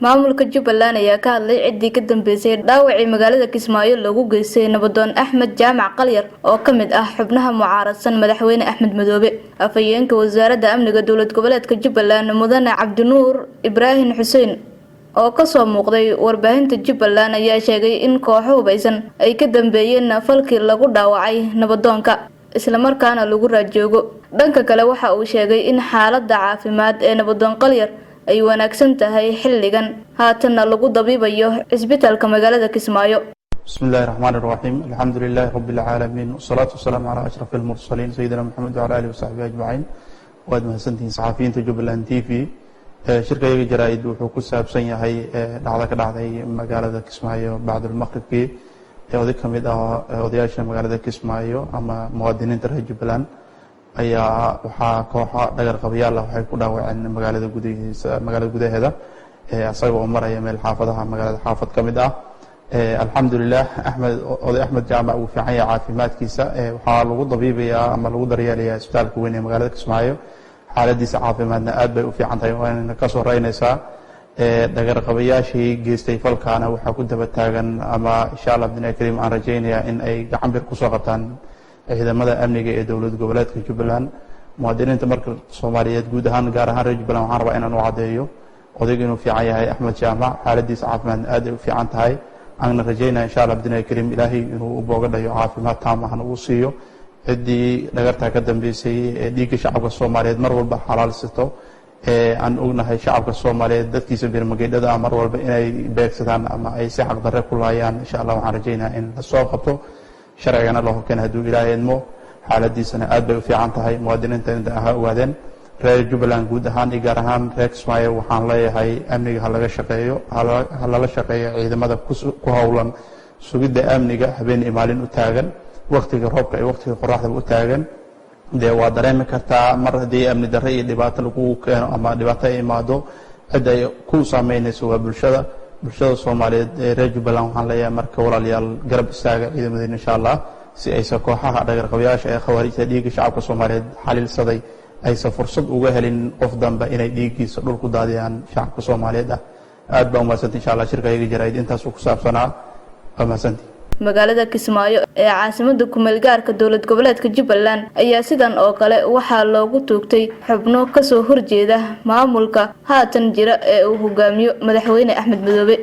maamulka Jubbaland ayaa ka hadlay cidii ka dambeysay dhaawacii magaalada Kismaayo lagu geystay nabadoon Axmed Jaamac Qalyar oo kamid ah xubnaha mucaaradsan madaxweyne Axmed Madoobe. Afhayeenka wasaaradda amniga dowlad goboleedka Jubbaland Mudane Cabdinuur Ibrahim Xuseen oo ka soo muuqday warbaahinta Jubbaland ayaa sheegay in kooxo hubaysan ay ka dambeeyeen falkii lagu dhaawacay nabadoonka isla markaana lagu raajoogo. Dhanka kale waxa uu sheegay in xaaladda caafimaad ee nabadoon Qalyar ay wanaagsan tahay xilligan haatana lagu dabiibayo isbitaalka magaalada Kismaayo. Bismillahir Rahmanir Rahim. Alhamdulillahi Rabbil Alamin. Wassalatu wassalamu ala ashrafil mursalin sayyidina Muhammad wa ala alihi wa sahbihi ajma'in. Waad mahadsantihiin saxafiyiinta Jubbaland TV. Shirkayga jaraa'id wuxuu ku saabsan yahay dhacdo ka dhacday magaalada Kismaayo bacdul maqribkii oday kamid ah odayaasha magaalada Kismaayo ama muwaadiniinta reer Jubbaland ayaa waxaa kooxo dhagar qabayaal ah waxay ku dhaawaceen magaalada gudaheeda asagoo maraya meel xaafadaha magaalada xaafad kamid ah. Alxamdulillah oday Axmed Jaamac uu fiican yahay caafimaadkiisa waxaa lagu dabiibayaa ama lagu daryeelayaa isbitaalka weyn ee magaalada Kismaayo. xaaladiisa caafimaadna aad bay u fiican tahay waana ka soo raynaysaa. dhagar qabayaashii geystay falkaana waxaa ku daba taagan ama insha Allah bidna kariim aan rajaynayaa in ay gacan bir ku soo qabtaan ciidamada amniga ee dowlad goboleedka Jubbaland. muwaadiniinta marka Soomaaliyeed guud ahaan gaar ahaan reer Jubbaland waxaan rabaa inaan u cadeeyo odayga inuu fiican yahay Axmed Jaamac xaaladiisa caafimaad aad ay u fiican tahay. aan rajaynayaa insha Allah bidna kariim Ilaahay inuu u boogadhayo caafimaad taam ah uu siiyo. cidii dhagarta ka dambeysay ee dhiigga shacabka Soomaaliyeed mar walba xalaalsato aan ognahay shacabka Soomaaliyeed dadkiisa birmageedada mar walba inay beegsadaan ama ay si xaq darre ku laayaan. insha Allah waxaan rajaynayaa in la soo qabto sharcigana loo hoggaan haduu Ilaahay idmo. xaaladiisana aad bay u fiican tahay. muwaadiniinta inta ah ogaadeen reer Jubbaland guud ahaan iyo gaar ahaan reer Kismaayo waxaan leeyahay amniga ha laga shaqeeyo ha lala shaqeeyo ciidamada ku hawlan sugidda amniga habeen iyo maalin u taagan waqtiga roobka iyo waqtiga qorraxda u taagan. waa dareemi kartaa mar haddii amni darre iyo dhibaato lagu keeno ama dhibaato ay imaado cid ay ku saameynayso waa bulshada Soomaaliyeed ee reer Jubbaland. waxaan leeyahay marka walaalayaal garab istaaga ciidamadeena insha Allah si aysan kooxaha dhagar qabayaasha ee khawaarijta dhiigga shacabka Soomaaliyeed xalilsaday aysan fursad uga helin qof dambe inay dhiiggiisa dhulku daadiyaan shacabka Soomaaliyeed. aad baan u mahadsantahay insha Allah shirkayga jaraa'id intaas ku saabsanaa. mahadsantahay. magaalada Kismaayo ee caasimada ku meel gaarka dowlad goboleedka Jubbaland ayaa sidan oo kale waxaa loogu toogtay xubno ka soo horjeeda maamulka haatan jira ee uu hogaamiyo madaxweyne Axmed Madoobe.